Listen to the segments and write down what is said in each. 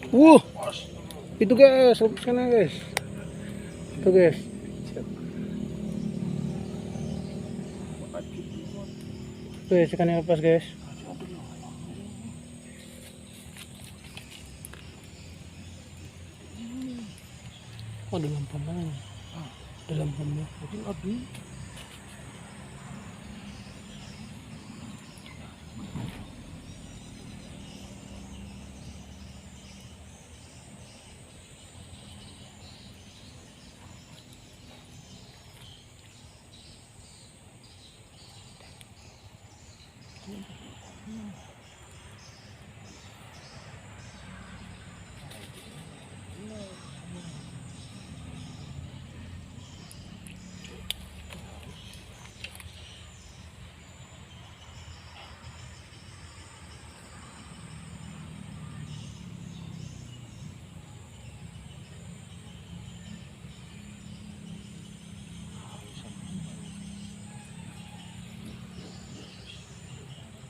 Uh, itu guys, lepaskan aja guys. Itu guys. Guys, ikannya lepas guys. Oh, dalam pambangan. Dalam pambangan. Mungkin aduh.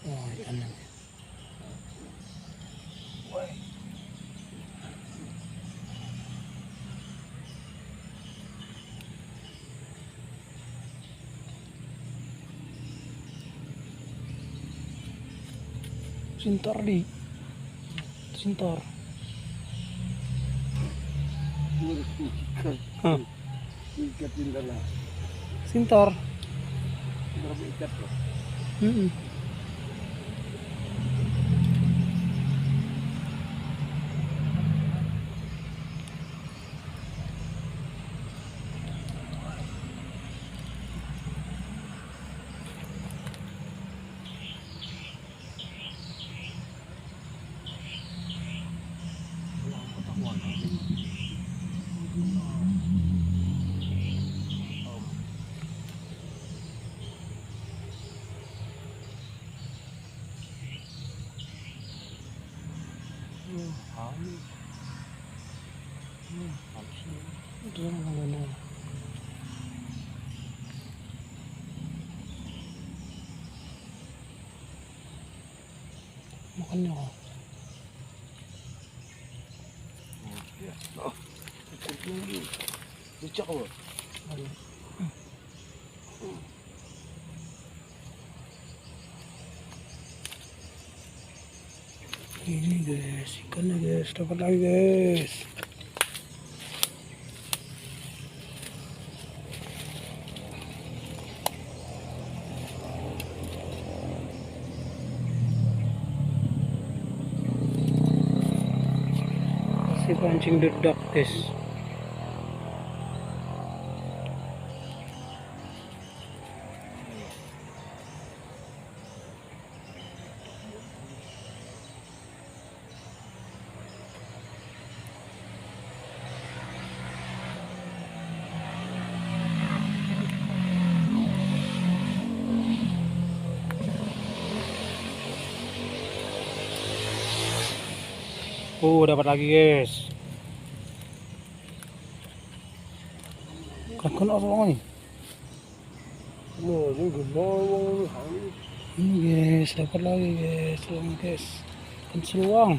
Oh, ikannya. Sintor di. Sintor. Hah. Ikat lah. Sintor. Berapa ikat loh? Itu sama mana? Makannya kok. Oh, ikan tinggi. Lucak kok. Ini guys, ikannya guys, dapat lagi guys. Masih pancing dedak guys. Dapat lagi guys. Kan apa nih? Mau juga mau. Ini guys, dapat lagi guys, seluang guys. Kan seluang.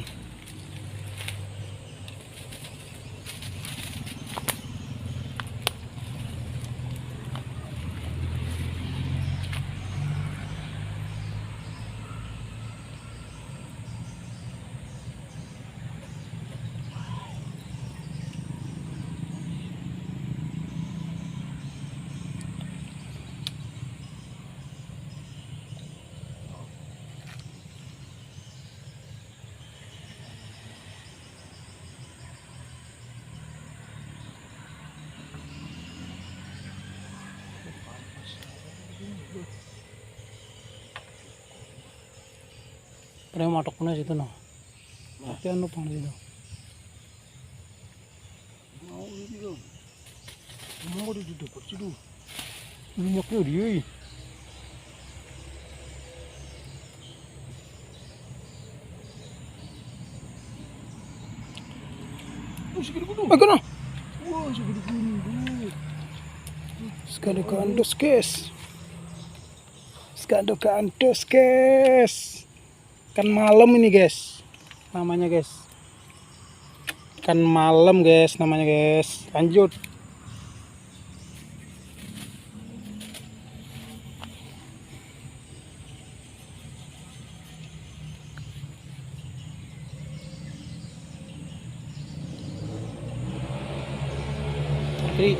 Pernah matok punya situ no. Tapi anu pang situ. Mau ini dong. Mau di dapat situ. Minyaknya dia. Oh, segede gunung. Agak no. Wah, segede gunung. Skado kandos guys. Skado kandos guys. Kan malam ini guys. Namanya guys. Ikan malam guys namanya guys. Lanjut. Oke.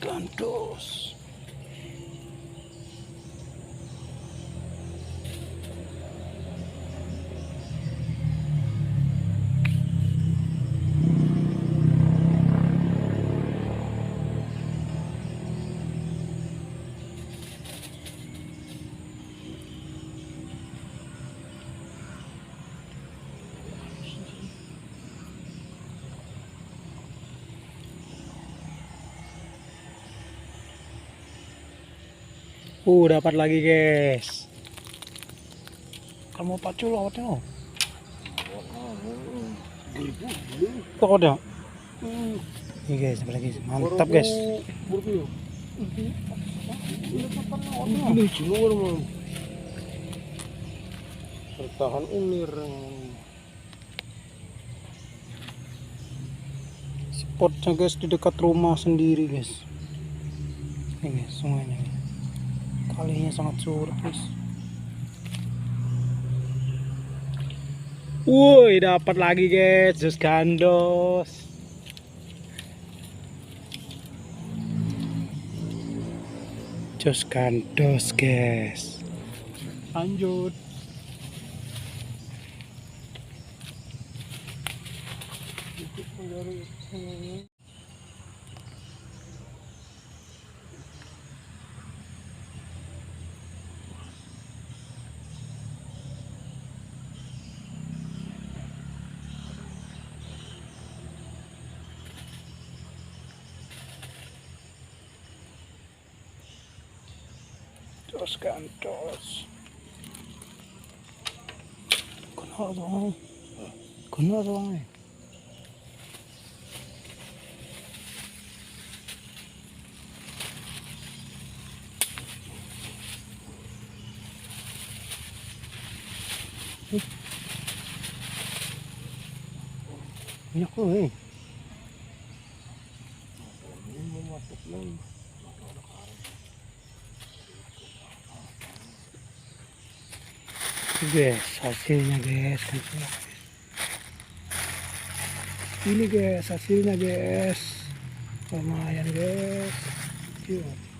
Gandos. Dapat lagi guys. Kamu pacul awatnya. Kok ada? Ini guys, apa lagi? Mantap guys. Bertahan ulir. Spotnya guys di dekat rumah sendiri guys. Ini guys, sungainya. Kalinya sangat surut guys. Woi, dapat lagi guys, jus gandos. Jus gandos guys. Lanjut. Jus gandos. Kena doang. Banyak loh Ini masuk lagi. guys, hasilnya guys. Ini guys hasilnya guys, lumayan guys. Yuk.